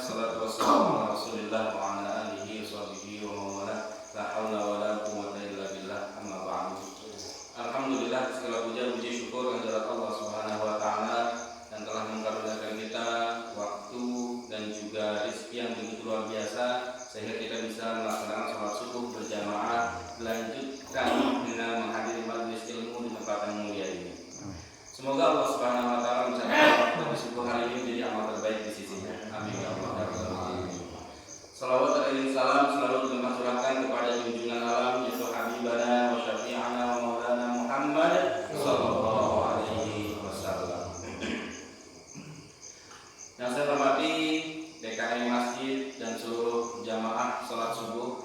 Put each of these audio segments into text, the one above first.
wassalatu wassalamu ala Rasulillah wa ala alihi wa sahbihi wa mawala. La haula wa la quwwata illa billah. Amma ba'du. Alhamdulillah, segala puji syukur kehadirat Allah Subhanahu wa taala yang telah mengkaruniakan kita waktu dan juga rezeki yang begitu luar biasa sehingga kita bisa melaksanakan sholat subuh berjamaah, dilanjutkan dengan menghadiri majelis ilmu di tempat yang mulia ini. Semoga Allah Subhanahu wa taala mencatatkan kita subuh hari ini menjadi amal terbaik di sisinya. Amin ya Allah. Salawat dan salam selalu kita curahkan kepada junjungan alam yaitu habibana wa syafi'ana wa maulana Muhammad sallallahu alaihi wasallam. Yang saya hormati DKM Masjid dan seluruh jamaah salat subuh.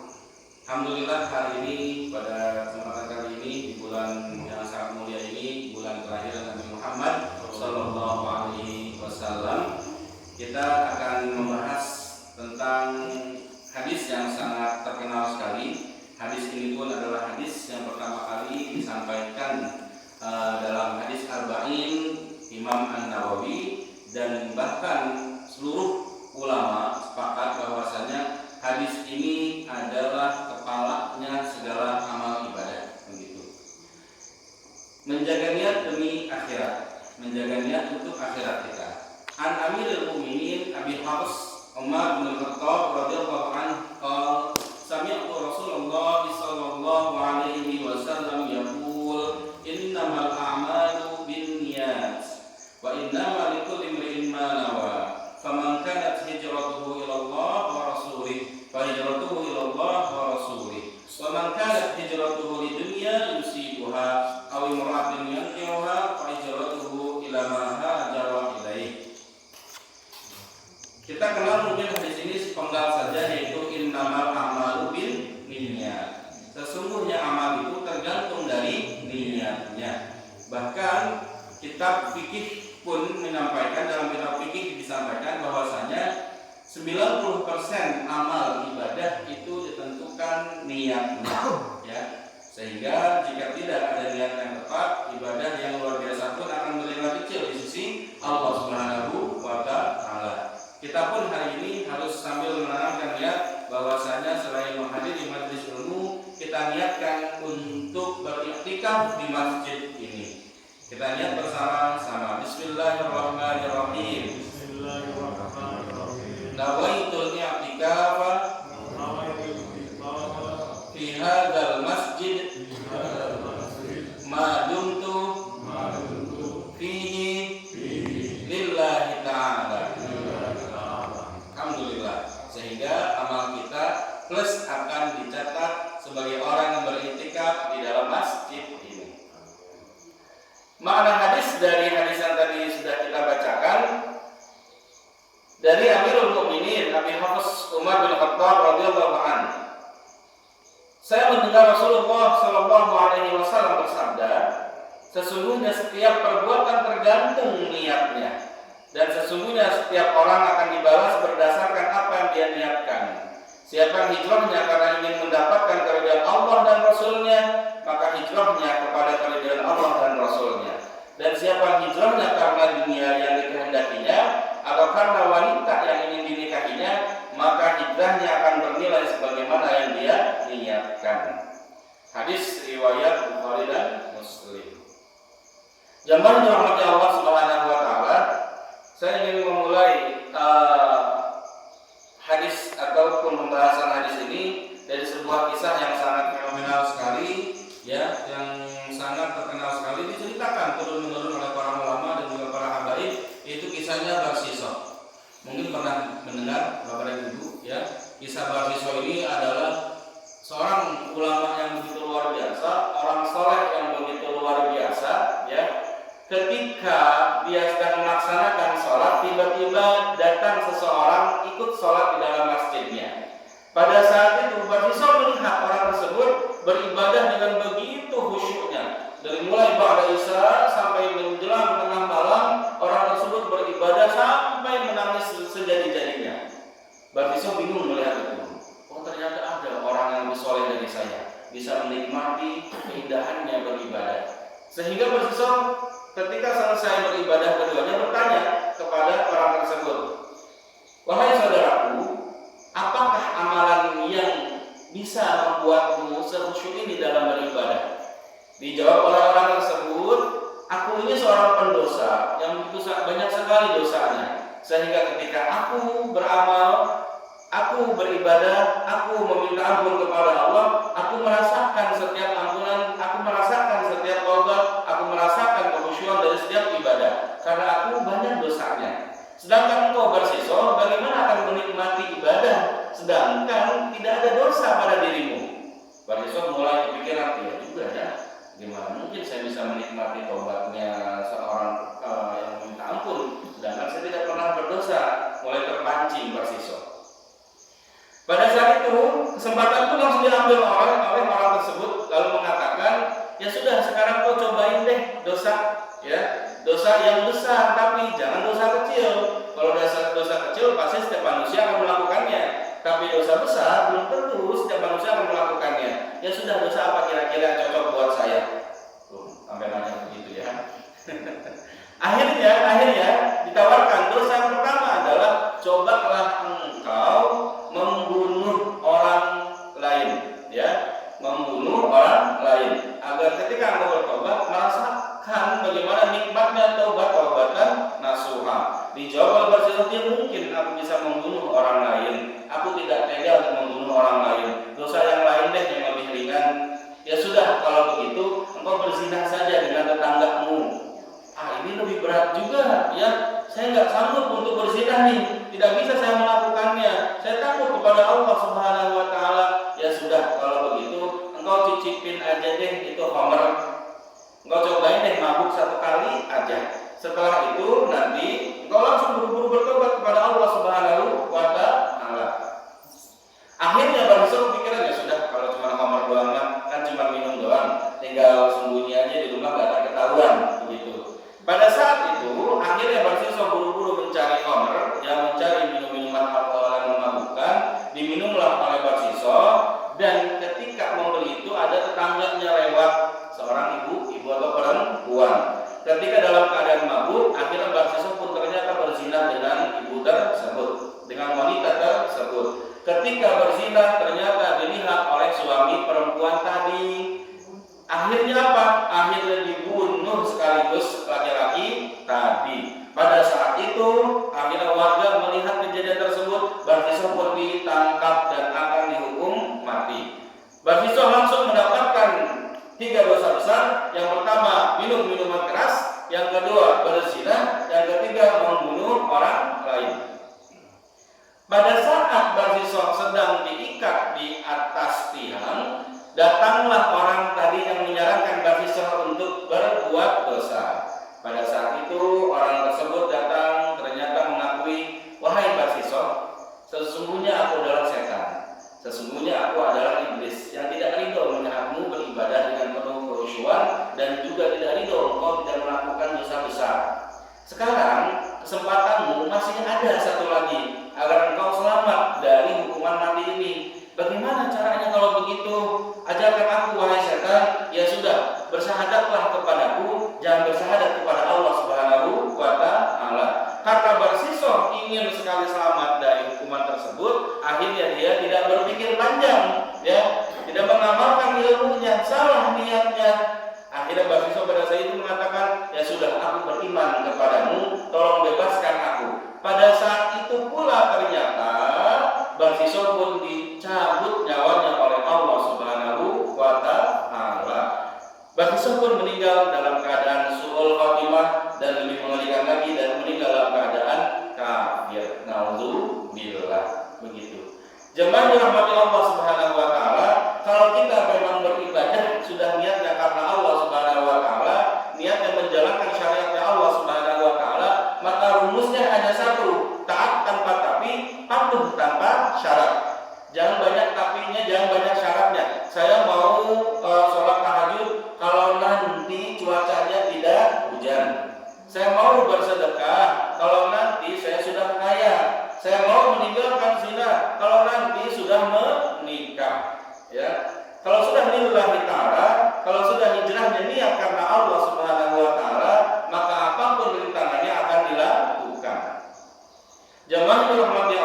Alhamdulillah hari ini pada kesempatan kali ini di bulan yang sangat mulia ini, bulan kelahiran Nabi Muhammad sallallahu alaihi wasallam, kita akan membahas tentang hadis yang sangat terkenal sekali. Hadis ini pun adalah hadis yang pertama kali disampaikan dalam hadis Arba'in Imam An-Nawawi, dan bahkan seluruh ulama sepakat bahwasanya hadis ini adalah kepalanya segala amal ibadah. Begitu. Menjaga niat demi akhirat, menjaga niat untuk akhirat kita. An Amirul Mukminin Abi Hafs Umar bin Khattab radhiyallahu anhu qala sami'tu Rasulullah sallallahu alaihi wasallam yaqul innamal a'malu binniyat wa innamal likulli imrin ma nawa faman kanat hijratuhu ila Allah wa rasulih fa hijratuhu ila Allah wa rasulih wa man kanat hijratuhu lidunya yusibuha aw imra'atin yankihuha fa hijratuhu ila ma hajara ilaih. Kita kenal mungkin hadis ini sepenggal saja, yaitu innamal a'malu binniyat. Sesungguhnya amal itu tergantung dari niatnya. Bahkan kitab fikih pun menyampaikan, dalam kitab fikih disampaikan bahwasanya 90% amal ibadah itu ditentukan niatnya, ya. Sehingga jika tidak ada niat yang tepat, ibadah yang luar biasa pun akan bernilai kecil di sisi Allah Subhanahu wa taala. Kita pun hari ini harus sambil menanamkan niat bahwasanya selain menghadiri majelis ilmu, kita niatkan untuk beriktikaf di masjid ini. Kita niat bersama-sama. Bismillahirrahmanirrahim. Bismillahirrahmanirrahim. Nawaitul i'tikafa fi hadzal masjid ma dumtu fihi lillahi ta'ala. Alhamdulillah, sehingga amal kita plus akan dicatat sebagai orang yang beriktikaf di dalam masjid ini. Makna hadis dari hadis yang tadi sudah kita bacakan dari Amirul Mukminin Abi Hafs Umar bin Khattab radhiyallahu anhu. Saya mendengar Rasulullah sallallahu alaihi wasallam bersabda, sesungguhnya setiap perbuatan tergantung niatnya. Dan sesungguhnya setiap orang akan dibalas berdasarkan apa yang dia niatkan. Siapa yang hijrahnya karena ingin mendapatkan keridhaan Allah dan Rasulnya, maka hijrahnya kepada keridhaan Allah dan Rasulnya. Dan siapa yang hijrahnya karena dunia yang dikehendakinya atau karena wanita yang ingin dinikahinya, maka hijrahnya akan bernilai sebagaimana yang dia niatkan. Hadis riwayat Bukhari dan Muslim. Jamaah dirahmati Allah Subhanahu wa taala, saya ingin memulai hadis ataupun pembahasan hadis ini dari sebuah kisah yang sangat fenomenal sekali, ya, yang sangat terkenal sekali, diceritakan turun-menurun oleh para ulama dan juga para habaib, yaitu kisahnya Barsisah. Mungkin pernah mendengar Bapak dan Ibu, ya. Kisah Barsisah ini adalah seorang ulama yang begitu luar biasa, orang soleh yang begitu luar biasa, ya. Ketika dia sedang melaksanakan sholat, tiba-tiba datang seseorang ikut sholat di dalam masjidnya. Pada saat itu Barsisah melihat orang tersebut beribadah dengan begitu khusyuknya. Dari mulai ba'da isya sampai menjelang tengah malam, orang tersebut beribadah sampai menangis sejadi-jadinya. Barsisah bingung melihat itu. Oh, ternyata ada orang yang lebih soleh dari saya, bisa menikmati keindahannya beribadah. Sehingga Barsisah ketika selesai beribadah keduanya bertanya kepada orang tersebut, Wahai saudaraku, apakah amalan yang bisa membuatmu sekhusyuk ini dalam beribadah? Dijawab oleh orang tersebut, aku ini seorang pendosa yang begitu banyak sekali dosanya, sehingga ketika aku beramal, aku beribadah, aku meminta ampun kepada Allah, aku merasakan setiap ampunan, aku merasakan setiap taubat, aku merasakan kekhusyuan dari setiap ibadah, karena aku banyak dosanya. Sedangkan engkau bersisol, bagaimana akan menikmati ibadah sedangkan tidak ada dosa pada dirimu? Bersisol mulai kepikiran, ya juga ya, gimana mungkin saya bisa menikmati taubatnya seorang yang meminta ampun sedangkan saya tidak pernah berdosa. Mulai terpancing bersisol. Pada saat itu kesempatan itu langsung diambil oleh orang tersebut, lalu mengatakan, ya sudah, sekarang kau cobain deh dosa, ya, dosa yang besar, tapi jangan dosa kecil. Kalau dosa kecil pasti setiap manusia akan melakukannya, tapi dosa besar belum tentu setiap manusia akan melakukannya. Ya sudah, dosa apa kira-kira yang cocok buat saya? Sampai nanya begitu ya. akhirnya ditawarkan dosa yang pertama adalah, cobalah engkau membunuh orang lain, ya, membunuh orang lain, agar ketika engkau bertobat merasakan bagaimana nikmatnya taubat-taubatan nasuha. Dijawab oleh bersisol, mungkin aku bisa membunuh orang lain, aku tidak tega untuk membunuh orang lain, dosa yang lain deh yang lebih ringan. Ya sudah, kalau begitu engkau berzina saja dengan tetanggamu. Ini lebih berat juga, ya, saya nggak sanggup untuk berzina nih, tidak bisa saya melakukannya, saya takut kepada Allah Subhanahu wa Ta'ala. Ya sudah, kalau begitu engkau cicipin aja deh itu khamr, engkau cobain deh mabuk 1 kali aja. Setelah itu nanti engkau langsung buru-buru bertobat kepada Allah Subhanahu wa Ta'ala. Akhirnya bersisol pikiran, ya sudah, kalau cuma khamr doang kan cuma minum doang, tinggal sembunyi aja di rumah, gak ada ketahuan begitu. Pada saat itu akhirnya bersisol buru-buru mencari khamr, yang mencari minum-minuman alkohol yang memabukkan, diminumlah oleh bersisol. Dan ketika membeli itu ada tetangganya lewat, seorang ibu atau perempuan. Ketika dalam keadaan mabuk, akhirnya bersisol pun ternyata berzina dengan ibu tersebut, dengan wanita tersebut. Ketika berzina ternyata dilihat oleh suami perempuan tadi. Akhirnya apa? Akhirnya dibunuh sekaligus laki-laki tadi. Pada saat itu akhirnya warga melihat kejadian tersebut, bersisol pun ditangkap dan akan dihukum mati. Bersisol langsung mendapatkan 3 dosa besar. Yang pertama, minum minuman keras, yang kedua berzina, yang ketiga membunuh orang lain. Pada saat bersisol sedang diikat di atas tiang, datanglah orang tadi yang menyarankan bersisol untuk berbuat dosa. Pada saat itu orang tersebut datang, ternyata mengakui, wahai bersisol, sesungguhnya aku adalah setan, sesungguhnya aku adalah iblis yang tidak ridho melihatmu beribadah dengan penuh kekhusyuan, dan juga tidak ridho engkau tidak melakukan dosa besar. Sekarang kesempatanmu masih ada satu lagi, agar engkau selamat dari hukuman mati ini. Bagaimana caranya kalau begitu? Ajarkan aku, wahai setan. Ya sudah, bersyahadatlah kepadaku, jangan bersyahadat kepada Allah Subhanahu wa Ta'ala. Karena bersisol ingin sekali selamat dari hukuman tersebut, akhirnya dia tidak berpikir panjang, ya, tidak mengamalkan ilmunya, salah niatnya. Akhirnya bersisol pada saat itu mengatakan, ya sudah, aku beriman kepadamu, tolong bebaskan aku. Pada saat itu pula ternyata bersisol pun dicabut nyawanya oleh Allah Subhanahu wa Ta'ala. Bersisol pun meninggal dalam keadaan su'ul khatimah, dan lebih mengerikan lagi, dan meninggal dalam keadaan kafir. Nauzubillah. Begitu. Jemaah dirahmati Allah Subhanahu wa Ta'ala, kalau kita memang beribadah sudah niatnya karena Allah Subhanahu wa Ta'ala, niatnya menjalankan syariatnya Allah Subhanahu wa Ta'ala, maka rumusnya hanya satu, taat tanpa tapi, patuh tanpa syarat. Jangan banyak tapinya, jangan banyak syaratnya. Saya mau sholat tahajud kalau nanti cuacanya tidak hujan. Saya mau bersedekah kalau nanti saya sudah kaya. Saya mau meninggalkan zina kalau nanti sudah menikah. Ya, kalau sudah lillahi ta'ala, kalau sudah hijrahnya niat karena Allah Subhanahu wa Ta'ala, maka apapun rintangannya akan dilakukan. Jamaah dirahmati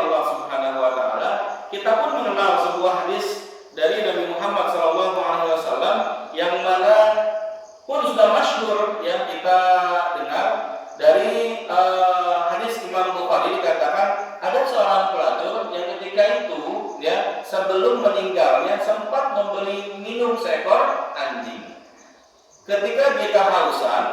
masyhur yang kita dengar dari hadis Imam Bukhari dikatakan ada seorang pelacur yang ketika itu ya sebelum meninggalnya sempat memberi minum seekor anjing. Ketika dia kehausan,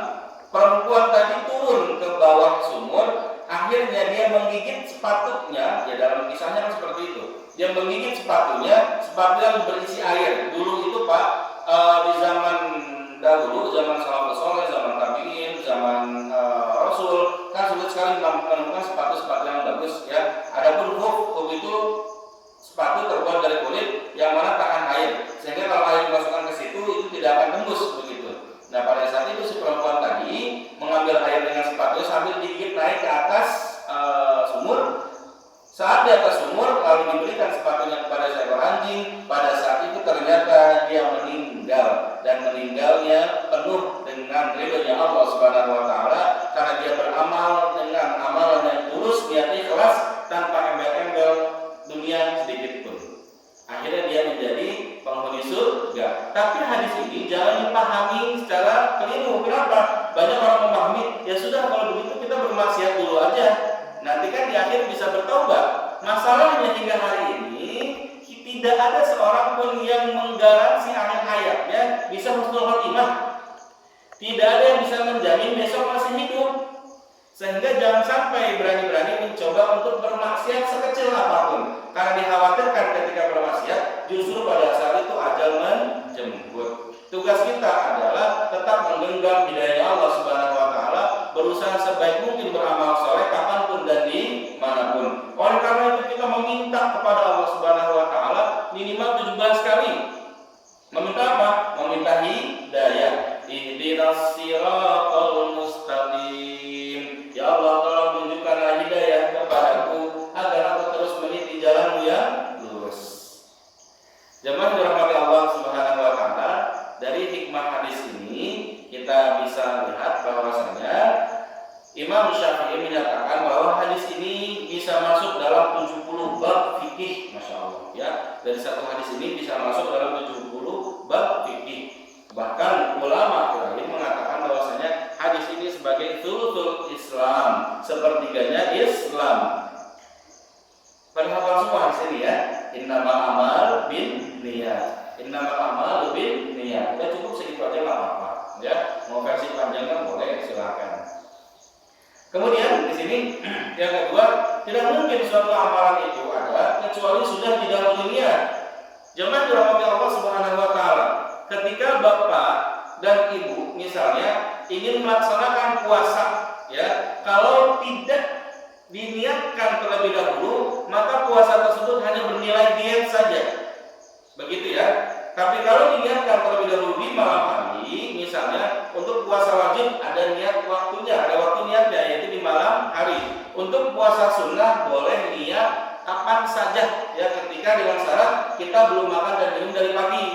perempuan tadi turun ke bawah sumur, akhirnya dia menggigit sepatunya, ya dalam kisahnya kan seperti itu. Dia menggigit sepatunya, sepatu yang berisi air. Dulu itu Pak, di zaman dahulu, zaman salafus saleh, zaman tabi'in, zaman Rasul, kan sulit sekali menemukan sepatu-sepatu yang bagus ya. Adapun khuf itu sepatu terbuat dari kulit yang mana tahan air, sehingga kalau air dimasukkan ke situ itu tidak akan tembus begitu. Nah pada saat itu si perempuan tadi mengambil air dengan sepatunya sambil digigit naik ke atas sumur. Saat di atas sumur lalu diberikan sepatunya kepada seekor anjing. Pada saat itu ternyata dia meninggal, dan meninggalnya penuh dengan ridhonya Allah Subhanahu wa taala karena dia beramal dengan amalan yang tulus, niat ikhlas tanpa embel-embel dunia sedikit pun. Akhirnya dia menjadi penghuni surga. Tapi hadis ini jangan dipahami secara keliru. Kenapa? Banyak orang memahami, ya sudah kalau begitu kita bermaksiat dulu aja, nanti kan di akhir bisa bertaubat. Masalahnya hingga hari ini tidak ada seorang pun yang menggaransi akhir hayatnya bisa husnul khotimah. Tidak ada yang bisa menjamin besok masih hidup. Sehingga jangan sampai berani-berani mencoba untuk bermaksiat sekecil apapun, karena dikhawatirkan ketika bermaksiat justru pada saat itu ajal menjemput. Tugas kita adalah tetap menggenggam hidayah Allah Subhanahu wa taala, berusaha sebaik mungkin beramal saleh kapanpun dan dimanapun. Oleh karena itu kita meminta kepada Allah Subhanahu wa taala minimal 17 kali. Meminta apa? Meminta hidayah. Ihdinas siratal mustaqim. Ya Allah, tolong tunjukkanlah hidayah kepadaku agar aku terus meniti jalan-Mu yang lurus. Jemaah dirahmati Allah Subhanahu wa taala, dari hikmah hadis ini kita bisa lihat bahwasanya Imam Syafi'i menyatakan bahwa hadis ini bisa masuk dalam 70 bab fikih, Masya Allah ya. Dari satu hadis ini bisa masuk dalam 70 bab fikih. Bahkan ulama lain mengatakan bahwasanya hadis ini sebagai thuluthul Islam, sepertiganya Islam. Padahal semua di sini ya, innamal amal bin niyat. Innamal amal bin niyat. Udah cukup segitu aja nggak apa-apa ya. Mau versi panjangnya boleh, silakan. Kemudian di sini yang kedua, tidak mungkin suatu amalan itu ada kecuali sudah didahului niat. Jemaah dirahmati Allah Subhanahu wa taala. Ketika bapak dan ibu misalnya ingin melaksanakan puasa ya, kalau tidak diniatkan terlebih dahulu, maka puasa tersebut hanya bernilai diet saja. Begitu ya. Tapi kalau diniatkan terlebih dahulu di malam hari, misalnya untuk puasa wajib ada niat waktunya, ada waktu niatnya, yaitu di malam hari. Untuk puasa sunnah boleh niat kapan saja ya, ketika dengan syarat kita belum makan dan minum dari pagi.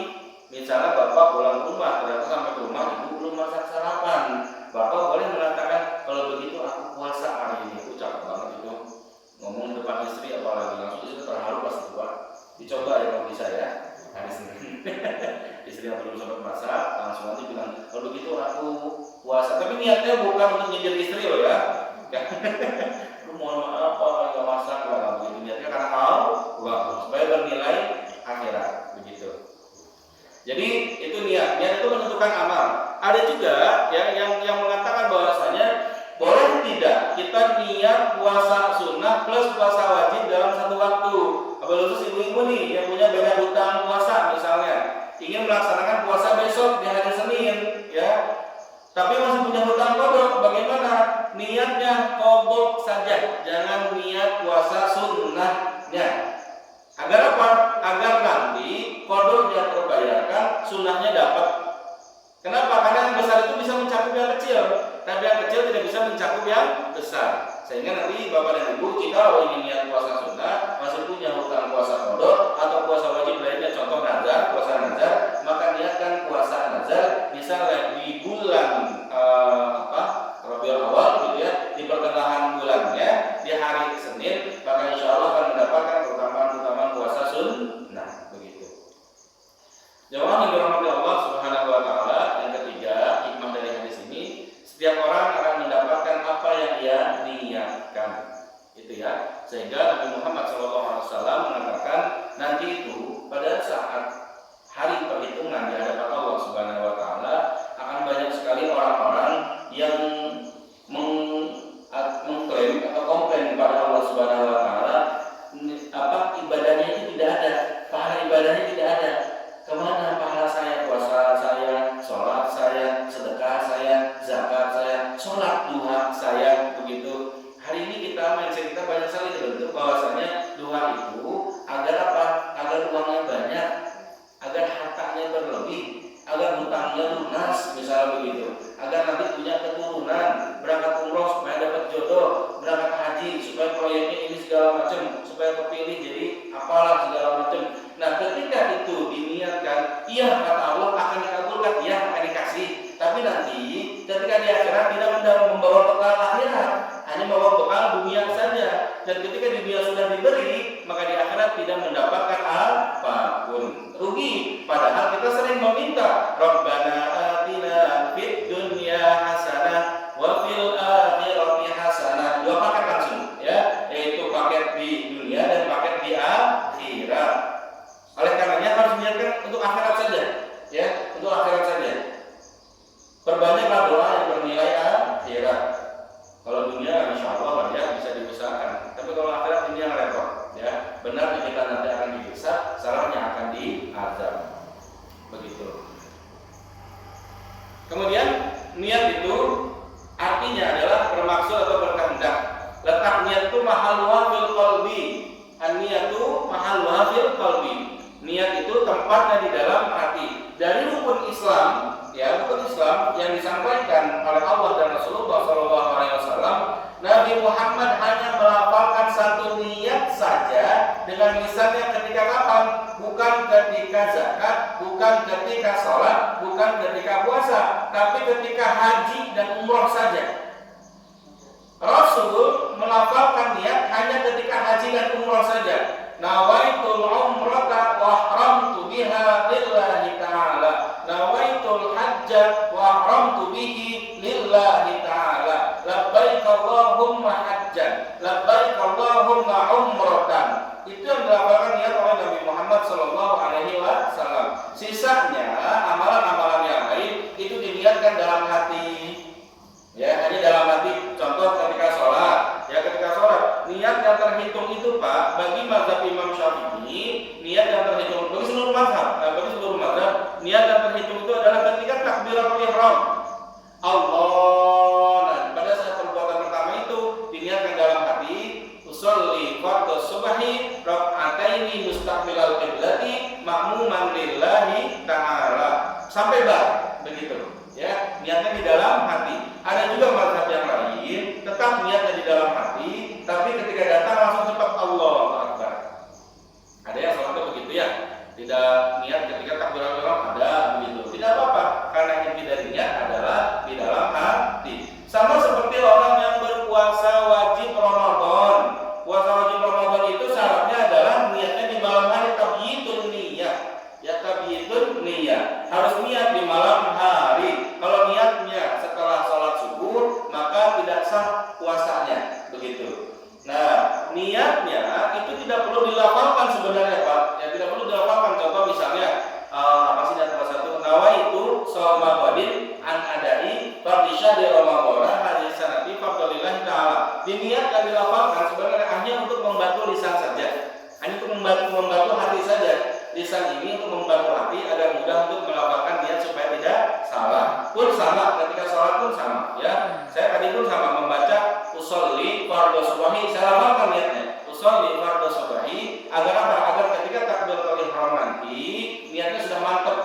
Misalnya bapak pulang ke rumah, ternyata sampai ke rumah ibu belum masak sarapan, bapak boleh mengatakan kalau begitu aku puasa hari ini. Itu cakep banget itu, ngomong depan istri apalagi, langsung istri terharu pasti Pak. Dicoba ya kalau bisa ya. Istri yang belum sempat masak langsung nanti bilang kalau begitu aku puasa, tapi niatnya bukan untuk nyindir istri loh ya. Lu mohon maaf Pak nggak masak, nggak begitu niatnya karena Allah supaya bernilai akhirat begitu. Jadi itu niat itu menentukan amal. Ada juga ya yang mengatakan bahwasanya boleh tidak kita niat puasa sunnah plus puasa wajib dalam satu waktu. Apalagi ibu-ibu nih yang punya banyak hutang puasa misalnya, ingin melaksanakan puasa besok di hari Senin ya, tapi masih punya hutang qadha, bagaimana? Niatnya qadha saja, jangan niat puasa sunnahnya. Agar apa? Agar nanti qadha terbayarkan, sunnahnya dapat. Kenapa? Karena yang besar itu bisa mencakup yang kecil, tapi yang kecil tidak bisa mencakup yang besar. Sehingga nanti bapak dan ibu, jika ingin niat puasa sunnah, masih punya hutang puasa qadha atau puasa wajib lainnya, contoh nazar, puasa nazar, maka niatkan puasa nazar misalnya di bulan Rabiul Awal gitu ya, di pertengahan bulannya di hari Senin, maka insya Allah akan mendapatkan keutamaan puasa sunnah begitu. Jemaah yang dirahmati Allah Subhanahu wa taala, yang ketiga hikmah dari hadis ini Setiap orang akan mendapatkan apa yang dia niatkan. Itu ya. Sehingga Nabi Muhammad SAW mengatakan nanti itu pada saat hari perhitungan di hadapan Allah Subhanahu wa taala akan banyak sekali orang-orang yang mengklaim atau komplain kepada Allah Subhanahu wa taala ibadahnya itu tidak ada, pahala ibadahnya tidak ada. Kemana pahala saya, puasa saya, sholat saya, sedekah saya, zakat saya, sholat duha saya, begitu. Hari ini mindset kita banyak sekali terbentuk bahwasanya duha itu agar apa? Agar uangnya banyak, agar hartanya berlebih, agar hutangnya lunas, misalnya begitu. Agar nanti punya keturunan, berangkat umroh supaya dapat jodoh, berangkat haji supaya proyeknya ini segala macam, supaya kepilih jadi apalah segala macam. Nah, ketika itu diniatkan, iya kata Allah akan dikabulkan, iya akan dikasih. Tapi nanti ketika di akhirat tidak membawa bekal akhirat, hanya membawa bekal dunia saja. Dan ketika di dunia sudah diberi, maka di akhirat tidak mendapatkan apapun. Rugi. Padahal kita sering meminta, Rabbana atina fid dunya hasanah wa fil akhirati hasanah. Dua paket langsung, ya, yaitu paket di dunia dan paket di akhirat. Oleh karenanya harus niatkan untuk akhirat saja, ya, untuk akhirat saja. Perbanyaklah doa yang bernilai akhirat. Kalau dunia insya Allah ya bisa diusahakan. Tapi kalau akhirat ini yang repot, ya. Benar kita nanti akan disiksa, salahnya akan diazab. Begitu. Kemudian niat itu artinya adalah bermaksud atau berkehendak. Letak niat itu mahalluha fil qalbi. An-niyatu mahalluha fil qalbi. Niat itu tempatnya di dalam hati. Dari rukun Islam, ya, rukun Islam yang disampaikan oleh Allah dan Rasulullah SAW, Nabi Muhammad hanya melafalkan satu niat saja dengan lisannya ketika kapan? Bukan ketika zakat, bukan ketika sholat, bukan ketika puasa, tapi ketika haji dan umroh saja. Rasul melafalkan niat hanya ketika haji dan umroh saja. Nawaitul umrata wa ahramtu biha lillahi ta'ala. Nawaitul hajja wa ahramtu bihi lillahi ta'ala. Labbaik Allahumma hajjan, labbaik Allahumma umratan. Itu yang dilafalkan niat oleh Nabi Muhammad SAW. Sisanya amalan-amalan yang lain itu diniatkan dalam hati. Ya, hanya dalam hati. Contoh ketika sholat, ya, ketika sholat niat yang terhitung itu Pak, bagi mazhab Imam Syafi'i, niat yang terhitung bagi seluruh mazhab, niat yang terhitung itu adalah ketika takbiratul ihram. Allah. Nah, pada saat perbuatan pertama itu diniatkan dalam hati, usolli fardhu subhi raka'ataini mustaqbilal qiblati ma'muman lillahi ta'ala. Sampai begitu. Ya, niatnya di dalam hati. Ada juga mazhab yang lain, tetap niatnya di dalam hati, tapi ketika datang langsung cepat Allahu Akbar. Ada yang sholatnya begitu ya, tidak niat ketika takbiratul ihram, ada begitu. Tidak apa-apa, karena inti dari niat adalah di dalam hati. Sama seperti orang yang berpuasa wajib Ramadan. Puasa wajib Ramadan itu syaratnya adalah niatnya di malam hari, tabyitun niyah. Ya, tabyitun niyah. Harus niat di malam hari. Kalau niatnya setelah sholat subuh, maka tidak sah puasanya, begitu. Nah, niatnya itu tidak perlu dilafalkan sebenarnya Pak. Ya, tidak perlu dilafalkan. Contoh misalnya apa sih niat salah satu? Nawaitu shauma ghadin an adai fardhi syahri Ramadan hadis sanati fadlillahi ta'ala. Diniatkan dilafalkan sebenarnya hanya untuk membantu lisan saja. Hanya untuk membantu hati saja. Lisan ini untuk membantu hati agar mudah untuk melafalkan niat supaya tidak salah. Pun sama ketika sholat pun sama, ya. Saya tadi pun sama membaca usolli fardhu subhi, saya lafalkan niatnya. Usolli fardhu subhi agar apa? Agar ketika takbiratul ihram nanti niatnya sudah mantap.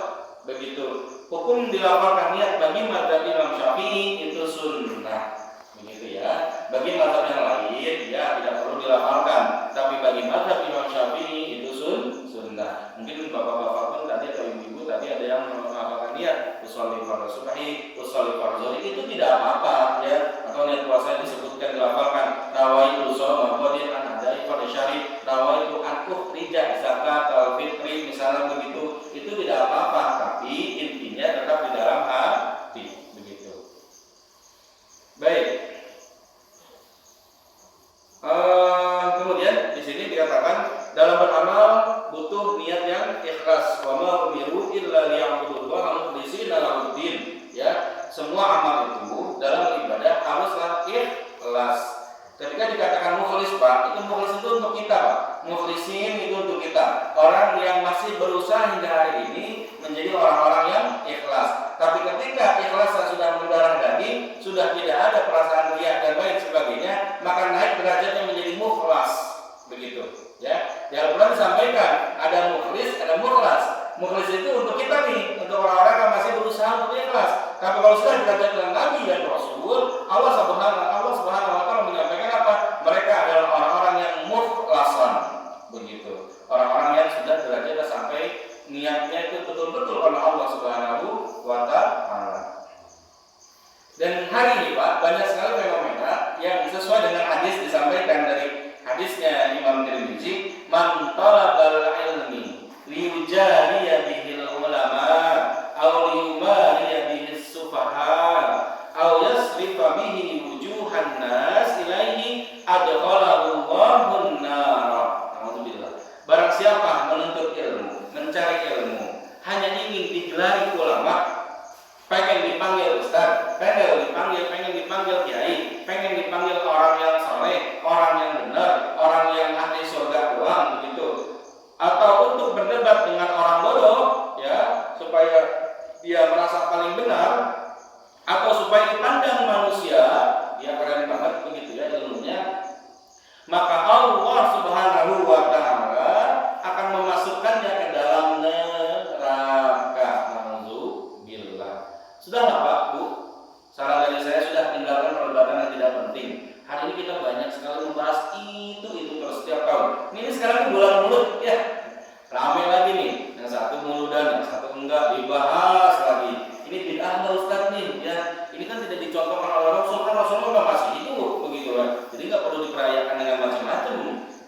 Begitu. Hukum dilafalkan niat bagi mazhab Imam Syafi'i itu sunnah. Begitu ya. Bagi mazhab yang lain ya tidak perlu dilafalkan, tapi bagi mazhab Imam Syafi'i itu sunnah. Mungkin bapak-bapak pun tadi atau ibu-ibu tadi ada yang melafalkan niat usolli fardhu subhi, usolli fardhu zuhri, itu tidak apa-apa ya. Atau niat puasa disebutkan dilafalkan nawaitu shauma ghadin an adai fardhi syahri, nawaitu an ukhrija zakatal fitri, misalnya begitu, itu tidak apa-apa, tapi intinya tetap di dalam hati, begitu. ikhlas. Ketika dikatakan mukhlis Pak, itu mukhlis itu untuk kita Pak. Mukhlisin itu untuk kita. Orang yang masih berusaha hingga hari ini menjadi orang-orang yang ikhlas. Tapi ketika ikhlas sudah mendarah daging, sudah tidak ada perasaan riya dan lain sebagainya, maka naik derajatnya menjadi mukhlas. Begitu. Ya. Di Al-Quran disampaikan ada mukhlis, ada mukhlas. Mukhlis itu untuk kita nih, untuk orang-orang yang masih berusaha untuk ikhlas. Tapi kalau sudah derajat dengan Nabi dan Rasul, Allah Subhanahu wa taala menyampaikan apa? Mereka adalah orang-orang yang mukhlasan. Begitu. Orang-orang yang sudah derajatnya sampai niatnya itu betul-betul karena Allah Subhanahu wa taala. Dan hari ini Pak, banyak sekali fenomena yang sesuai dengan hadis disampaikan dari hadisnya Imam Tirmidzi, man talabal ilmi liyujariya bihil ulama aw liyumariya bihis sufaha aw yasrifa bihi wujuhan nas ilaihi adkhalahu Allahun nar. Alhamdulillah. Barang siapa menuntut ilmu, mencari ilmu, hanya ingin digelari ulama, pengen dipanggil ustaz, pengen dipanggil kiai, pengen dipanggil orang yang saleh, orang yang benar, orang yang ahli surga doang begitu. Atau untuk berdebat dengan orang bodoh ya, supaya dia merasa paling benar, atau supaya dipandang manusia dia keren banget begitu ya ilmunya, maka Allah Subhanahu wa taala akan memasukkannya ke dalam neraka. Alhamdulillah. Sudah nggak Pak, Bu? Saran dari saya sudah tinggalkan perdebatan yang tidak penting. Hari ini kita banyak sekali membahas itu terus setiap tahun. Ini sekarang bulan mulut ya, ramai lagi nih. Yang satu muludan, yang satu enggak, dibahas lagi. Ini bid'ah nggak Ustaz nih ya? Ini kan tidak dicontohkan oleh Rasul, kan Rasulullah masih hidup begitu kan. Jadi nggak perlu diperayakan dengan macam-macam.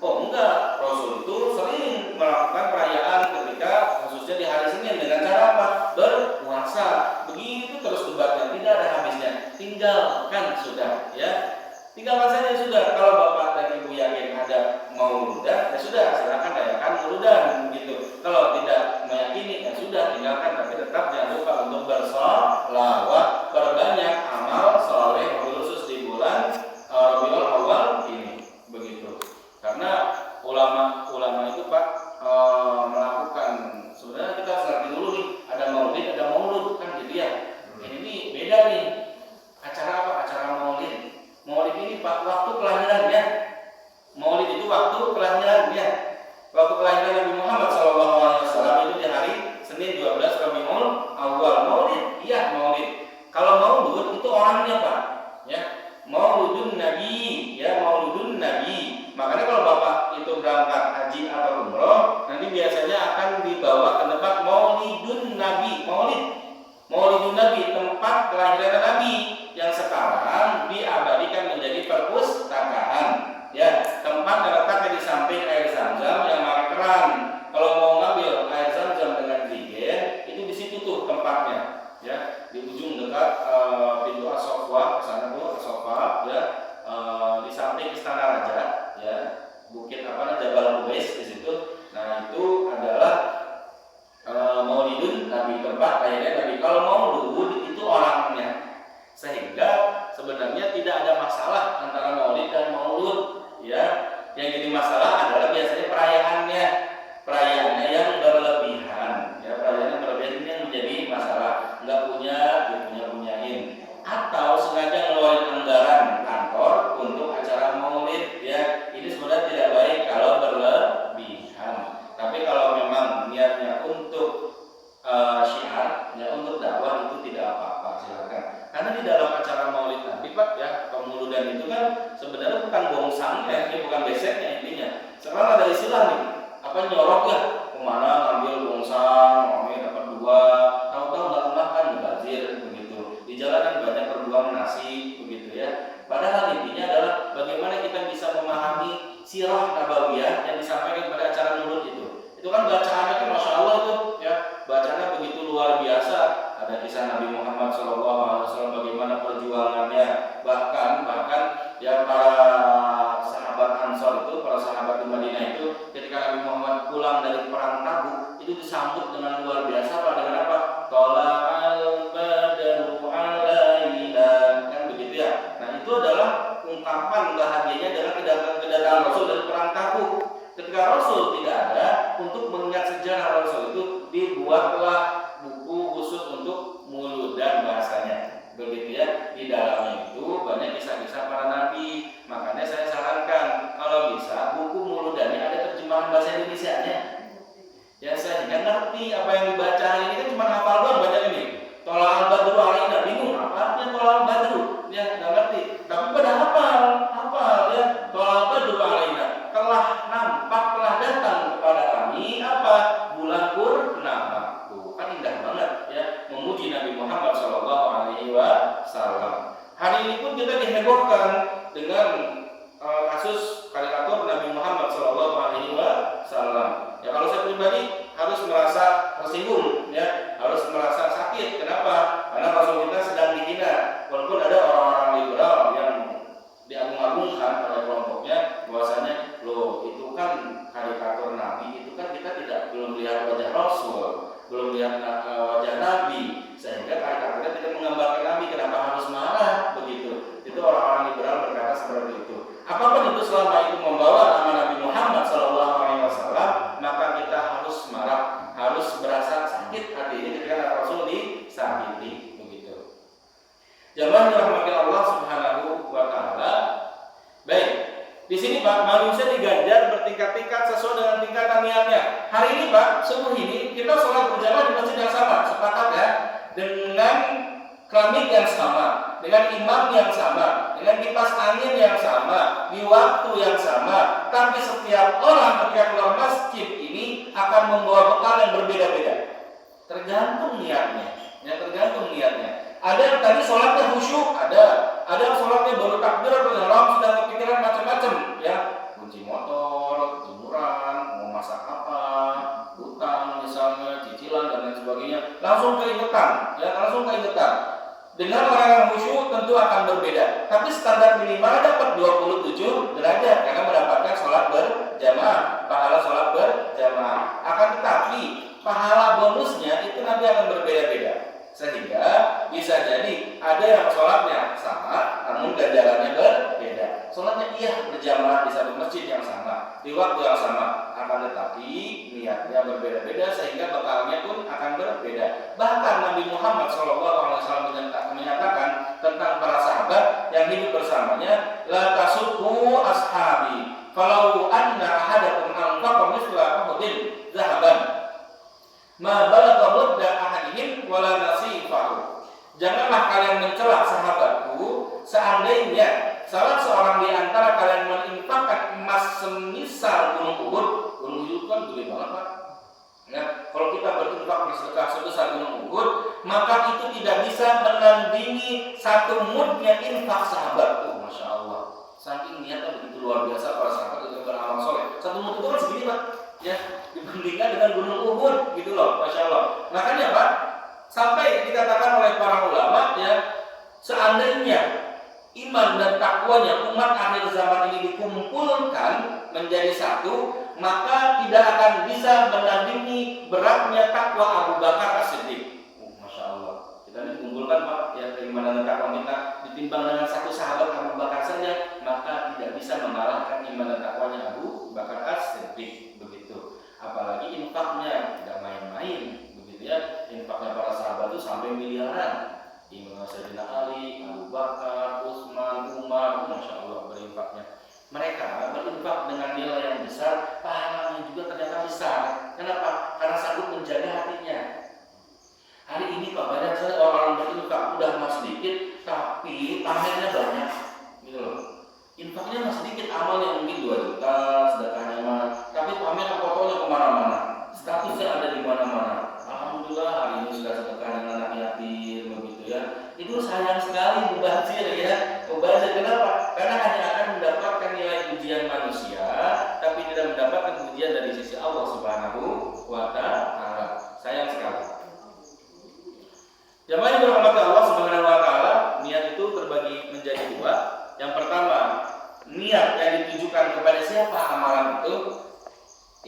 Oh enggak, Rasul itu sering melakukan perayaan ketika khususnya di hari Senin dengan cara apa? Berpuasa. Begitu terus debatnya, tidak ada habisnya. Tinggalkan sudah ya. Tinggalkan saja sudah. Kalau Bapak dan Ibu yakin ada mauludan, ya sudah silakan rayakan mauludan gitu. Kalau tidak meyakini, ya sudah tinggalkan. Tapi tetap jangan lupa untuk bersolawat, perbanyak amal soleh khusus di bulan Rabiul Awal ini. Begitu. Karena ulama itu Pak melakukan, sebenarnya kita ngerti dulu nih, ada maulid, ada maulud kan gitu ya. Ini beda nih. Acara apa? Acara maulid. Maulid ini Pak waktu kelahirannya. Maulid itu waktu kelahirannya. Waktu kelahiran Nabi Muhammad SAW itu di hari Senin 12 Rabiul Awal. Maulid, iya maulid. Kalau maulud itu orangnya Pak, ya. Mauludun Nabi, ya mauludun Nabi. Makanya kalau Bapak itu berangkat haji atau umroh, nanti biasanya akan dibawa ke tempat Maulidun Nabi, Maulidun Nabi, tempat kelahiran Nabi yang sekarang diabadikan menjadi perpustakaan. Ya, tempat terletaknya di samping air Zam-Zam yang pakai keran. Kalau mau ngambil air Zam-Zam dengan jigen, itu di situ tuh tempatnya. Ya, di ujung dekat pintu As-Sofa, sana tuh As-Sofa, ya, di samping Istana Raja, ya, bukit Jabal Uwais di situ. Nah itu adalah Maulidun Nabi, tempat lahirnya Nabi. Kalau Maulud itu orangnya, sehingga sebenarnya tidak ada masalah antara Maulid dan Maulud. Ya, yang jadi masalah adalah biasanya perayaannya yang berlebihan. Ya, perayaan yang berlebihan ini yang menjadi masalah. Nggak punya, punyain. Atau sengaja ngeluarin anggaran kantor untuk acara Maulid. Ya, ini sebenarnya tidak baik kalau berlebihan. Tapi kalau memang niatnya untuk syiar, ya untuk dakwah, itu tidak apa-apa, silakan. Karena di dalam acara Maulid Nabi Pak, ya, pemuludan itu kan sebenarnya bukan bongsangnya, ini bukan beseknya intinya. Sekarang ada istilah nih, apa nyorok ya, kemana ngambil bongsang, dapat 2, tahu-tahu nggak makan, mubazir begitu. Di jalan kan banyak berjuang nasi begitu ya. Padahal intinya adalah bagaimana kita bisa memahami sirah nabawiyah yang disampaikan pada acara Maulid itu. Itu kan bacaannya kan Masya Allah tuh ya, bacaannya begitu luar biasa. Ada kisah Nabi Muhammad SAW bagaimana perjuangannya, bahkan ya para sahabat Ansor itu, para sahabat di Madinah itu, ketika Nabi Muhammad pulang dari perang Tabuk itu disambut dengan luar biasa. Dengan apa? Tola'al badru alaina, kan begitu ya. Nah itu adalah ungkapan bahagianya dengan kedatangan Rasul dari perang Tabuk. Ketika Rasul tidak ada, untuk mengingat sejarah Rasul itu dibuatlah buku khusus untuk Muludan bahasanya. Begitu ya, di dalamnya itu banyak kisah-kisah para nabi. Makanya saya sarankan kalau bisa buku Muludan ini ada terjemahan bahasa Indonesianya. Ya sehingga ngerti apa yang dibaca hari ini kan cuma hafal doang baca ini. Tolak al-badru alaina, bingung apa artinya tolak al-badru? Ya nggak ngerti. Tapi pada hafal ya. Tolak al-badru alaina, telah nampak, telah datang kepada kami apa? Bulan purnama. Tuh kan indah banget ya, memuji Nabi Muhammad SAW. Hari ini pun kita dihebohkan dengan kasus karikatur Nabi Muhammad SAW. Ya kalau saya pribadi harus merasa tersinggung, ya harus merasa sakit. Kenapa? Karena Rasul kita sedang dihina. Walaupun ada orang-orang liberal yang diagung-agungkan oleh kelompoknya, bahwasanya loh itu kan karikatur Nabi, itu kan kita belum lihat wajah Rasul, belum lihat wajah Nabi, sehingga karikaturnya tidak menggambarkan Nabi. Kenapa harus marah begitu? Itu orang-orang liberal berkata seperti itu. Apapun itu selama itu membawa nama Nabi Muhammad SAW, maka kita harus marah, harus berasa sakit hati ini ketika Rasul disakiti begitu. Jamaah dirahmati Allah Subhanahu wa taala. Baik, di sini Pak, manusia diganjar bertingkat-tingkat sesuai dengan tingkatan niatnya. Hari ini Pak, subuh ini kita sholat berjamaah di masjid yang sama, sepakat ya, dengan keramik yang sama, dengan imam yang sama, dengan kipas angin yang sama, di waktu yang sama. Tapi setiap orang ketika keluar masjid ini akan membawa bekal yang berbeda-beda. Tergantung niatnya, ya tergantung niatnya. Ada yang tadi sholatnya khusyuk, ada yang sholatnya baru takbir atau dalam sudah kepikiran macam-macam, ya kunci motor, jemuran, mau masak apa, utang misalnya, cicilan dan lain sebagainya, langsung keingetan. Dengan orang yang khusyuk tentu akan berbeda. Tapi standar minimal dapat 27 derajat karena mendapatkan sholat berjamaah, pahala sholat berjamaah. Akan tetapi pahala bonusnya itu nanti akan berbeda-beda. Sehingga bisa jadi ada yang sholatnya sama, namun ganjarannya berbeda. Sholatnya iya berjamaah di satu masjid yang sama, di waktu yang sama, akan tetapi niatnya berbeda-beda sehingga bekalnya pun akan berbeda. Bahkan Nabi Muhammad SAW menyatakan tentang para sahabat yang hidup bersamanya, la tasubbu ashabi, falau anna ahadakum anfaqa mithla Uhudin zahaban ma balagha mudda ahadihim wala nasifahu. Janganlah kalian mencela sahabatku seandainya salah seorang di antara kalian menginfakkan emas semisal gunung Uhud. Gunung Uhud kan gede banget Pak. Nah, kalau kita berinfak bersedekah sebesar gunung Uhud, maka itu tidak bisa menandingi satu mudnya infak sahabat. Oh, masya Allah. Saking niatnya begitu luar biasa para sahabat itu beramal soleh. Satu mud itu kan segini Pak. Ya, dibandingkan dengan gunung Uhud gitu loh, masya Allah. Makanya Pak, sampai dikatakan oleh para ulama ya, seandainya iman dan takwanya umat akhir zaman ini dikumpulkan menjadi satu, maka tidak akan bisa menandingi beratnya takwa Abu Bakar As-Siddiq. Masya Allah. Kita dikumpulkan Pak, ya keimanan dan takwa kita ditimbang dengan satu sahabat Abu Bakar saja, maka tidak bisa mengalahkan iman dan takwanya Abu Bakar As-Siddiq. Apalagi infaknya tidak main-main, begitu ya. Infaknya para sahabat itu sampai miliaran. Imam Sayyidina Ali, Abu Bakar, Utsman, Umar, masya Allah berinfaknya. Mereka berinfak dengan nilai yang besar, pahalanya juga ternyata besar. Kenapa? Karena sanggup menjaga hatinya. Hari ini Pak, banyak sekali orang berinfak udah mas sedikit, tapi pamernya banyak, gitu loh. Infaknya masih sedikit, amalnya mungkin 2 juta, sedekahnya mah, tapi pamer fotonya kemana-mana, statusnya ada di mana-mana. Alhamdulillah hari ini sudah sedekah dengan anak yatim, begitu ya. Itu sayang sekali mubazir ya. Mubazir kenapa? Karena hanya akan mendapatkan nilai pujian manusia, tapi tidak mendapatkan pujian dari sisi Allah Subhanahu wa taala. Sayang sekali. Jamaah yang dirahmati Allah Subhanahu wa taala, niat itu terbagi menjadi 2. Yang pertama, niat yang ditujukan kepada siapa amalan itu,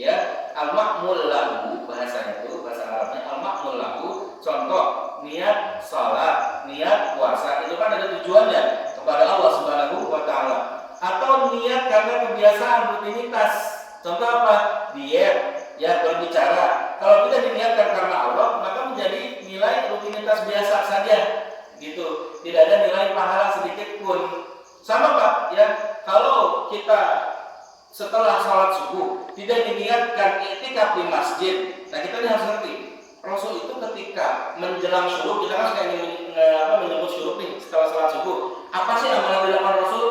ya, al-ma'mul lahu, bahasanya itu, bahasa Arabnya al-ma'mul lahu. Contoh, niat salat, niat puasa, itu kan ada tujuannya kepada Allah Subhanahu wa taala. kebiasaan rutinitas. Contoh apa? Diet, ya berbicara. Kalau kita diniatkan karena Allah, maka menjadi nilai rutinitas biasa saja, gitu. Tidak ada nilai pahala sedikit pun. Sama Pak, ya. Kalau kita setelah sholat subuh tidak diniatkan iktikaf di masjid, nah kita harus ngerti. Rasul itu ketika menjelang syuruk, kita kan suka menyebut syuruk nih setelah sholat subuh. Apa sih amalan dilakukan Rasul?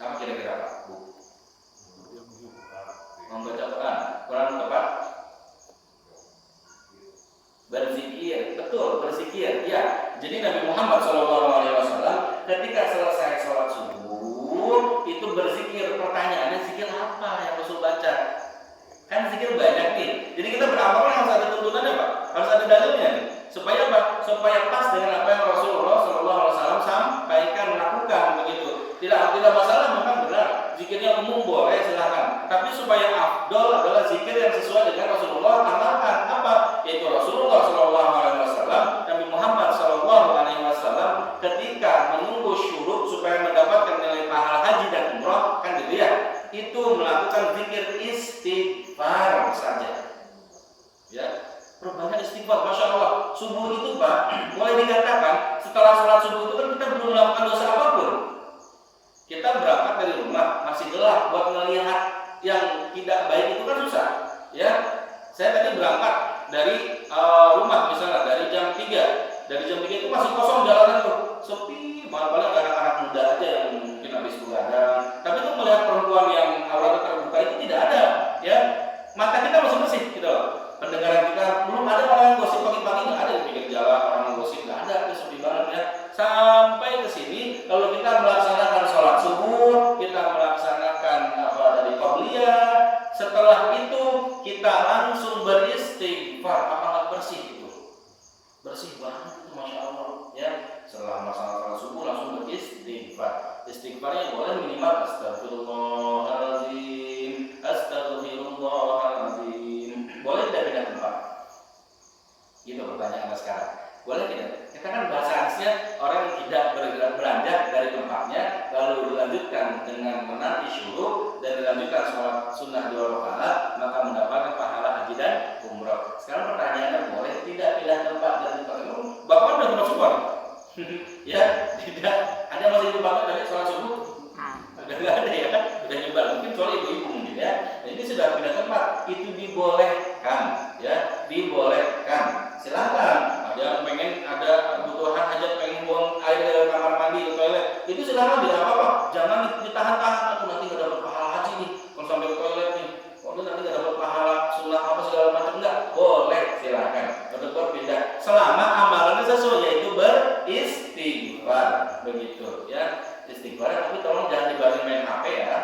Apa kira-kira Pak? Bu? Membaca Quran. Quran tepat? Berzikir, betul, berzikir. Ya, jadi Nabi Muhammad SAW ketika selesai sholat subuh itu berzikir. Pertanyaannya zikir apa yang Rasul baca? Kan zikir banyak nih. Jadi kita beramal harus ada tuntunannya Pak, harus ada dalilnya nih. Supaya apa? Supaya pas dengan apa yang Rasulullah SAW sampaikan, lakukan begitu. Tidak masalah, memang benar. Zikirnya umum boleh silakan. Tapi supaya afdol adalah zikir yang sesuai dengan Rasulullah amalkan. Apa? Yaitu Rasulullah SAW, Nabi Muhammad SAW ketika menunggu syuruk supaya mendapatkan nilai pahala haji dan umrah, kan gitu ya. Itu melakukan zikir istighfar saja. Ya, perbanyak istighfar, masya Allah. Subuh itu Pak, boleh dikatakan setelah sholat subuh itu kan kita belum melakukan dosa apapun. Kita berangkat dari rumah masih gelap, buat melihat yang tidak baik itu kan susah. Ya, saya tadi berangkat dari rumah misalnya dari jam 3. Dari jam 3 itu masih kosong jalanan tuh, sepi, paling anak-anak muda aja yang mungkin habis begadang. Tapi itu melihat perempuan yang auratnya terbuka itu tidak ada, ya. Mata kita masih bersih gitu loh. Pendengaran kita belum ada orang yang gosip pagi-pagi, nggak ada di pinggir jalan orang yang gosip, nggak ada, itu sepi banget ya. Sampai ke sini kalau kita melaksanakan sholat subuh, kita melaksanakan dari qabliyah, setelah itu kita langsung beristighfar. Apakah bersih itu? Bersih banget itu, masya Allah ya. Setelah melaksanakan sholat subuh langsung beristighfar. Istighfarnya boleh minimal astagfirullahaladzim, astagfirullahaladzim. Boleh tidak pindah tempat? Gitu pertanyaan sekarang. Boleh tidak? Kita kan bahasa hadisnya orang yang tidak beranjak dari tempatnya lalu dilanjutkan dengan menanti syuruk dan dilanjutkan sholat sunnah 2 rakaat maka mendapatkan pahala haji dan umrah. Sekarang pertanyaannya, boleh tidak pindah tempat dari tempat itu? Bapak udah pernah syukur? Ya, tidak. Ada masih di tempat dari sholat subuh? Udah nggak ada ya? Udah nyebar. Mungkin soal ibu-ibu mungkin ya. Nah, ini sudah pindah tempat. Itu dibolehkan, ya, dibolehkan. Silakan. Ada yang pengen ada kebutuhan hajat, pengen buang air dari kamar mandi ke toilet, itu silakan, tidak apa-apa. Jangan ditahan-tahan, aku nanti nggak dapat pahala haji nih kalau sampai ke toilet nih. Kalau nanti nggak dapat pahala sunnah apa segala macam, enggak boleh, silakan. Tetap pindah. Selama amalannya sesuai, yaitu beristighfar, begitu ya. Istighfar, tapi tolong jangan dibarengi main HP ya.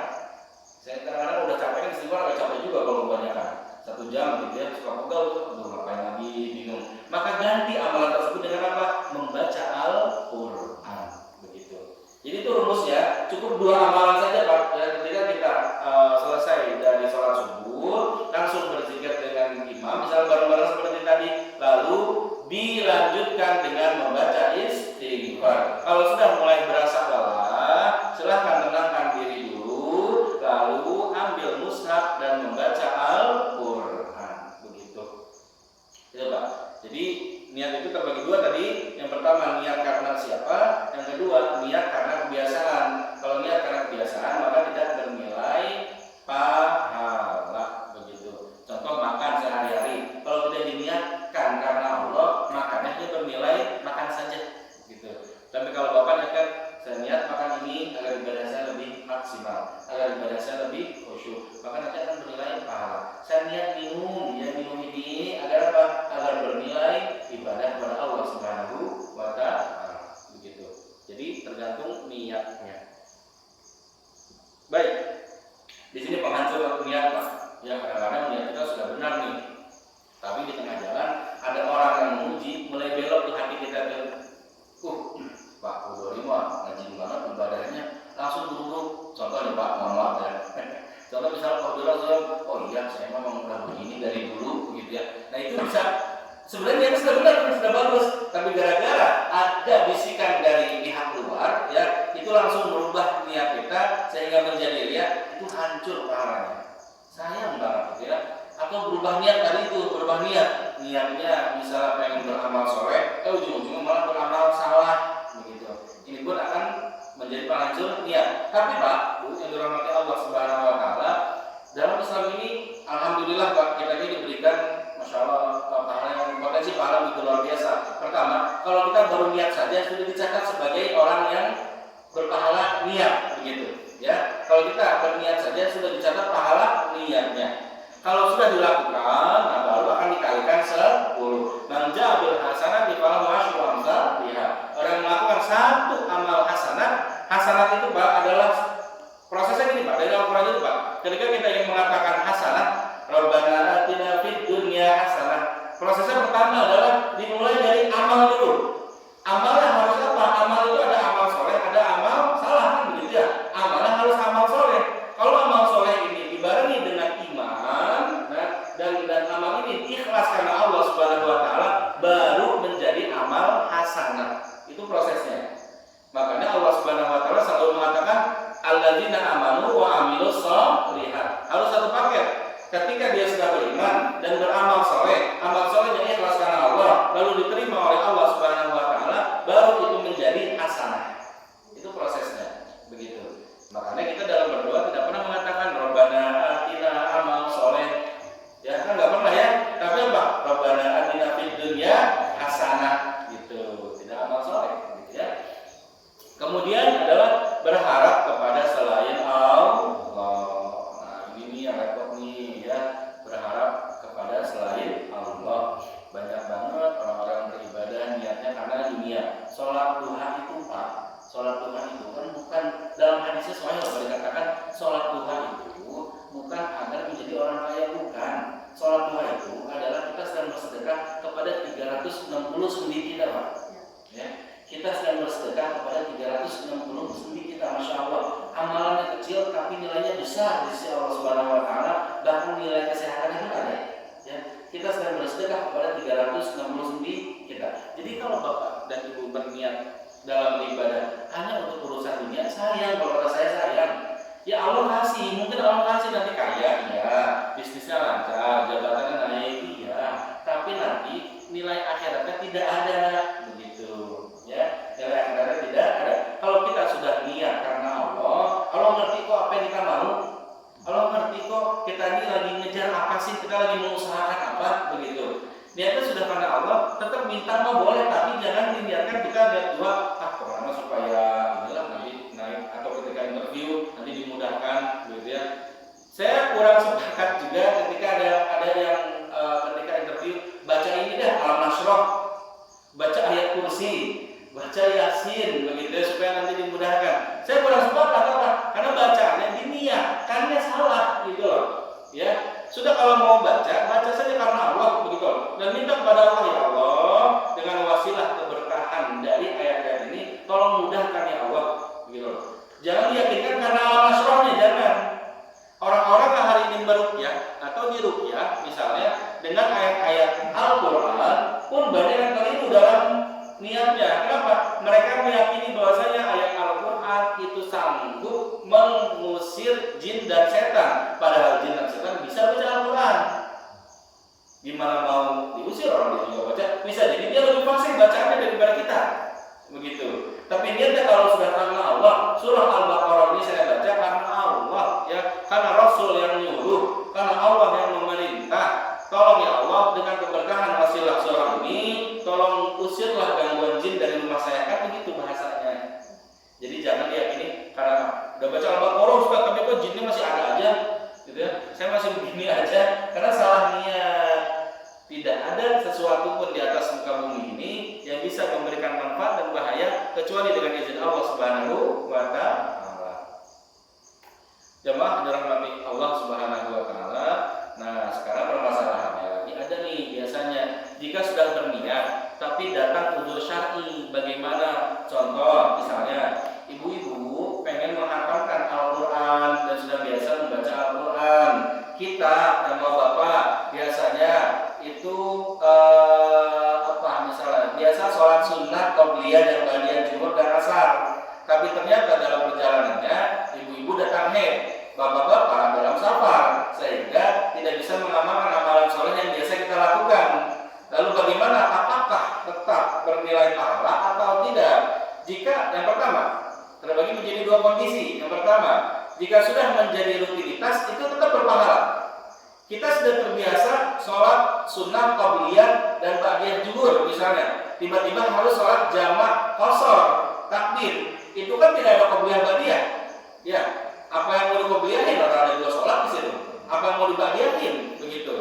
Saya kadang-kadang udah capek kan istighfar, agak capek juga kalau kebanyakan. 1 jam gitu ya, suka pegal tuh, aduh ngapain lagi, bingung. Maka ganti amalan tersebut dengan apa? Membaca Al-Quran, begitu. Jadi itu rumusnya, cukup 2 amalan saja Pak. Ya, ketika kita selesai dari sholat subuh, langsung berzikir dengan imam, misalnya bareng-bareng seperti tadi, lalu dilanjutkan dengan membaca istighfar. Kalau sudah mulai berasa lelah, silahkan tenangkan diri dulu, lalu ambil mushaf dan membaca Al-Quran, begitu. Ya Pak. Jadi niat itu terbagi 2 tadi. Yang pertama niat karena siapa, yang kedua niat karena kebiasaan. Kalau niat karena kebiasaan maka tidak bernilai pahala, begitu. Contoh makan sehari-hari, kalau tidak diniatkan karena Allah, makannya itu bernilai makan saja, gitu. Tapi kalau Bapak kan saya niat makan ini agar ibadah saya lebih maksimal, agar ibadah saya lebih khusyuk, maka nanti akan bernilai pahala. Saya niat minum ini agar apa? Agar bernilai ibadah kepada Allah Subhanahu wa Ta'ala, begitu. Jadi tergantung niatnya. Baik, di sini penghancur niat Pak. Ya, kadang-kadang niat kita sudah benar nih, tapi di tengah jalan ada orang yang menguji, mulai belok di hati kita tuh. Pak, udah rajin banget ibadahnya, langsung buru-buru. Contoh nih Pak, mohon maaf ya. Contoh misalnya Pak Abdullah, oh iya saya memang udah begini dari dulu, begitu ya. Nah itu bisa, sebenarnya itu sudah benar, sudah bagus, tapi gara-gara ada bisikan dari pihak luar, ya, itu langsung merubah niat kita sehingga sehingga menjadi riya, itu hancur pahalanya. Sayang banget gitu ya. Atau berubah niat tadi itu, berubah niatnya misalnya pengen beramal soleh, ujung-ujungnya malah beramal salah begitu. Ini pun akan menjadi penghancur niat. Tapi Pak, Bu, yang dirahmati Allah Subhanahu wa taala, dalam Islam ini alhamdulillah Pak, kita ini diberikan Masya Allah pahala yang potensi pahala begitu luar biasa. Pertama, kalau kita baru niat saja sudah dicatat sebagai orang yang berpahala niat begitu. Ya, kalau kita berniat saja sudah dicatat pahala niatnya. Kalau sudah dilakukan, nah baru akan dikalikan 10. Man ja'a bil hasanati falahu asyru amsalihha. Orang yang melakukan satu amal hasanat itu Pak adalah prosesnya gini Pak, dari Al-Qur'an itu Pak. Ketika kita ingin mengatakan hasanat, Rabbana atina fid dunya hasanah. Prosesnya pertama adalah dimulai dari amal dulu. Amalnya harus apa? Amal itu ada amal soleh, ada amal salah kan begitu ya. Amalnya harus amal soleh. Kalau amal soleh ini dibarengi dengan iman, dan amal ini ikhlas karena Allah Subhanahu wa taala, baru menjadi amal hasanah. Itu prosesnya. Makanya Allah Subhanahu wa taala selalu mengatakan alladzina amanu wa amilus sholihat. Harus satu paket. Ketika dia sudah beriman dan beramal soleh, amal solehnya ikhlas karena Allah, lalu diterima oleh Allah Subhanahu wa taala, baru itu menjadi hasanah. Itu prosesnya. Begitu. Makanya kita dalam berdoa tidak pernah mengatakan Rabbana atina amal soleh. Ya kan nggak pernah ya. Tapi apa? Rabbana atina fid dunya hasanah. Gitu. Tidak amal soleh. Gitu ya. Kemudian adalah berharap kepada selain Allah. Nah ini yang repot nih ya. Berharap kepada selain Allah. Banyak banget orang-orang beribadah niatnya karena dunia. Sholat duha itu Pak. Sholat duha itu kan bukan dalam hadisnya soalnya kalau dikatakan sholat duha itu bukan agar menjadi orang kaya, bukan. Sholat duha itu adalah kita sedang bersedekah kepada 360 sendi kita Pak. Ya. Kita sedang bersedekah kepada 360 sendi kita, Masya Allah. Amalannya kecil tapi nilainya besar di sisi Allah Subhanahu wa taala, bahkan nilai kesehatan itu ada. Ya. Kita sedang bersedekah kepada 360 sendi kita. Jadi kalau Bapak dan Ibu berniat dalam ibadah hanya untuk urusan dunia, sayang kalau kata saya sayang. Ya Allah kasih, mungkin Allah kasih nanti kaya, ya, bisnisnya lancar, jabatannya naik, iya. Tapi nanti nilai akhiratnya tidak ada, begitu. Ya, nilai akhiratnya tidak ada. Kalau kita sudah niat karena Allah ngerti kok apa yang kita mau. Allah ngerti kok kita ini lagi ngejar apa sih, kita lagi mengusahakan apa, begitu. Niatnya sudah karena Allah, tetap minta mau boleh, tapi jangan diniatkan kita lihat dua, kemana supaya inilah nanti naik atau ketika interview nanti dimudahkan, gitu ya. Saya kurang sepakat juga ketika ada yang ketika interview baca ini dah Alam Nasroh, baca ayat kursi, baca Yasin, begitu ya, supaya nanti dimudahkan. Saya kurang sepakat apa? Karena bacaannya diniatkannya salah, gitu loh. Ya. Sudah kalau mau baca saja karena Allah begitu. Dan minta kepada Allah, ya Allah, dengan wasilah keberkahan dari ayat-ayat ini, tolong mudahkan ya Allah, begitu. Jangan diyakinkan karena Alam Nasrohnya, jangan. Orang-orang yang hari ini meruqyah atau diruqyah misalnya dengan ayat-ayat Al-Qur'an pun banyak yang keliru dalam niatnya. Kenapa? Mereka meyakini bahwasanya ayat Al-Qur'an itu sanggup mengusir jin dan setan, padahal jin dan setan bisa baca Al-Quran. Gimana mau diusir orang dia juga baca? Bisa jadi dia lebih fasih bacaannya daripada kita, begitu. Tapi niatnya kalau sudah karena Allah, surah Al-Baqarah ini saya baca karena Allah, ya, karena Rasul yang nyuruh, karena Allah yang memerintah. Tolong ya Allah dengan keberkahan wasilah surah ini, tolong usirlah gangguan jin dari rumah saya, kan begitu bahasanya. Jadi jangan diyakini karena udah baca Al-Baqarah Ustaz, tapi kok jinnya masih ada aja, gitu ya. Saya masih begini aja, karena salah niat. Tidak ada sesuatu pun di atas muka bumi ini yang bisa memberikan manfaat dan bahaya kecuali dengan izin Allah Subhanahu wa taala. Jemaah dirahmati Allah Subhanahu wa taala. Nah, sekarang permasalahannya lagi ada nih, biasanya jika sudah berniat tapi datang udzur syar'i, bagaimana? Contoh misalnya ibu-ibu pengen menghafalkan Al-Quran dan sudah biasa membaca Al-Quran. Kita dan bapak biasanya itu misalnya biasa sholat sunat, qobliyah dan ba'diyah, zuhur dan asar. Tapi ternyata dalam perjalanannya ibu-ibu datang terbagi menjadi dua kondisi. Yang pertama, jika sudah menjadi rutinitas itu tetap berpahala. Kita sudah terbiasa sholat sunnah qabliyah dan ba'diyah zuhur misalnya, tiba-tiba harus sholat jamak qashar takbir, itu kan tidak ada qabliyah ba'diyah. Ya, apa yang mau diqabliyahin? Orang ada dua sholat di situ. Apa yang mau diba'diyahin? Begitu.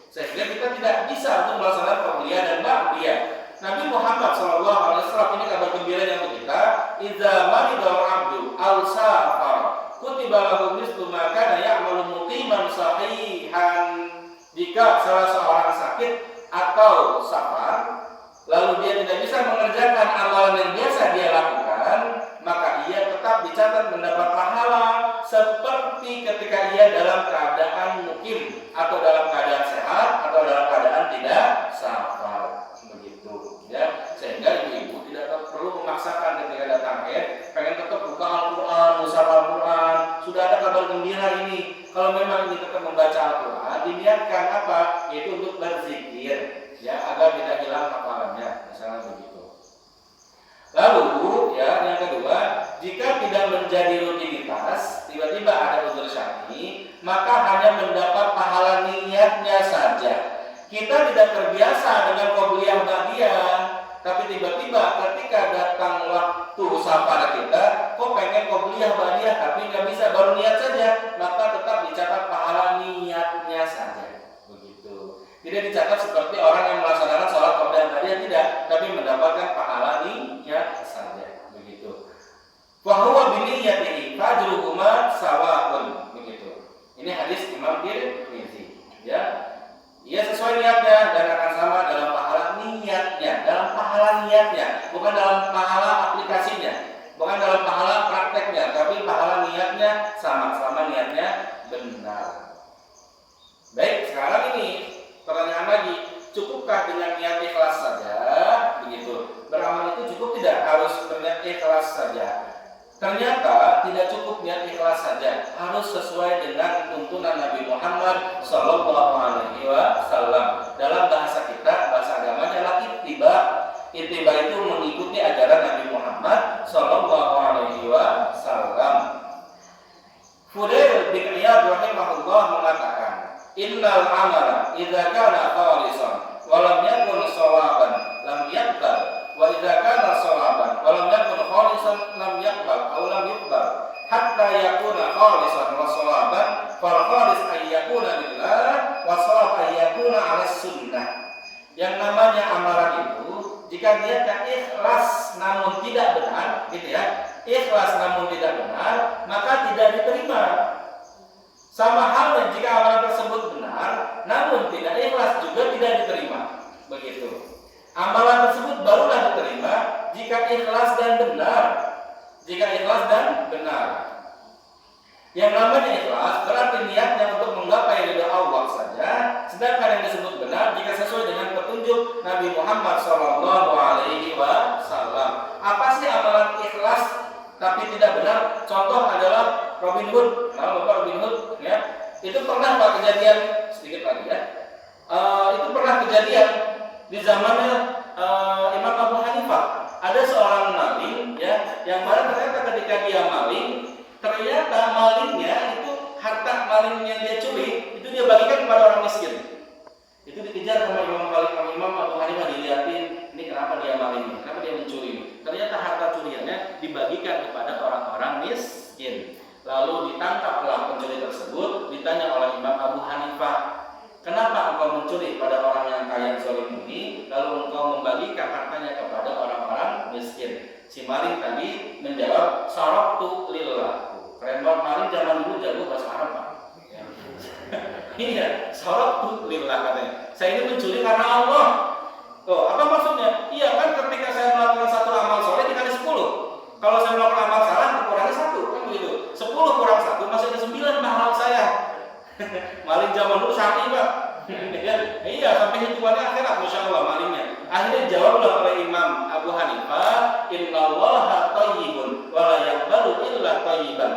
Sehingga kita tidak bisa untuk melaksanakan qabliyah dan ba'diyah. Nabi Muhammad SAW ini kabar gembira yang untuk kita. Idza maridal abdu aw safar kutiba lahu mislu ma kana ya'malu muqiman sahihan. Jika salah seorang sakit atau safar, lalu dia tidak bisa mengerjakan amalan yang biasa dia lakukan, maka ia tetap dicatat mendapat pahala seperti ketika ia dalam keadaan mukim atau dalam keadaan sehat atau dalam keadaan tidak safar. Begitu ya, sehingga ibu-ibu tidak perlu memaksakan ketika datang pengen tetap buka Al-Quran, musafah Al-Quran, sudah ada kabar gembira ini. Kalau memang ini tetap membaca Al-Quran, diniatkan apa? Itu untuk berzikir, ya, agar tidak hilang hafalannya, misalnya begitu. Lalu, ya, yang kedua, jika tidak menjadi rutinitas, tiba-tiba ada udzur syar'i, maka hanya mendapat pahala niatnya saja. Kita tidak terbiasa dengan qabliyah ba'diyah, tapi tiba-tiba ketika datang waktu safar kita, kok pengen qabliyah ba'diyah tapi nggak bisa, baru niat saja, maka tetap dicatat pahala niatnya saja. Begitu. Tidak dicatat seperti orang yang melaksanakan sholat qabliyah ba'diyah, tidak, tapi mendapatkan pahala niat saja. Begitu. Wa huwa biniyatihi fajruhuma sawa'un. Begitu. Ini hadis Imam Tirmizi. Ya. Ia sesuai niatnya dan akan sama dalam pahala niatnya, bukan dalam pahala aplikasinya, bukan dalam pahala prakteknya, tapi pahala niatnya sama niatnya benar. Baik, sekarang ini pertanyaan lagi, cukupkah dengan niat ikhlas saja? Begitu. Beramal itu cukup tidak? Harus berniat ikhlas saja? Ternyata tidak cukup niat ikhlas saja, harus sesuai dengan tuntunan Nabi Muhammad SAW. Dalam bahasa kita, bahasa agamanya adalah ittiba. Ittiba itu mengikuti ajaran Nabi Muhammad SAW. Fudail bin Iyad rahimahullah mengatakan, innal amala idza kana khalisan wa lam yakun shawaban lam yaqbal, wa idza kana shawaban wa lam yakun khalisan lam yaqbal aw lam yuqbal, hatta yakuna khalisan wa shawaban fal khalis ay yakuna lillah wa shawab ay yakuna 'ala sunnah. Yang namanya amalan itu jika niatnya ikhlas namun tidak benar, gitu ya, ikhlas namun tidak benar, maka tidak diterima. Sama halnya jika amalan tersebut benar namun tidak ikhlas juga tidak diterima. Begitu. Amalan tersebut barulah diterima jika ikhlas dan benar. Jika ikhlas dan benar. Yang namanya ikhlas berarti niatnya untuk menggapai ridha Allah saja, sedangkan yang disebut benar jika sesuai dengan petunjuk Nabi Muhammad SAW. Apa sih amalan ikhlas tapi tidak benar? Contoh adalah Robin Hood. Nah, Bapak Robin Hood, ya, itu pernah Pak kejadian sedikit lagi ya. Itu pernah kejadian di zamannya Imam Abu Hanifah. Ada seorang maling, ya, yang mana ternyata ketika dia maling, ternyata malingnya itu harta maling yang dia curi itu dia bagikan kepada orang miskin. Itu dikejar sama Imam Abu Hanifah, dilihatin ini kenapa dia maling, kenapa dia mencuri. Ternyata harta curiannya dibagikan kepada orang-orang miskin. Lalu ditangkaplah pencuri tersebut, ditanya oleh Imam Abu Hanifah, kenapa engkau mencuri pada orang yang kaya zalim ini, lalu engkau membagikan hartanya kepada orang-orang miskin? Si maling tadi menjawab, saraftu lillah. Keren banget, maling zaman dulu jago bahasa Arab, Pak. Iya, saraftu lillah katanya. Saya ini mencuri karena Allah. Oh, apa maksudnya? Iya kan ketika saya melakukan satu amal soleh dikali 10. Kalau saya melakukan amal salah dikurangi 1, kan begitu. 10 kurang 1 masih ada 9 pahala saya. Maling zaman dulu syar'i, Pak. Iya, sampai hitungannya akhirat, Masya Allah malingnya. Akhirnya jawablah oleh Imam Abu Hanifah, innallaha thayyibun wa la yaqbalu illa thayyiban.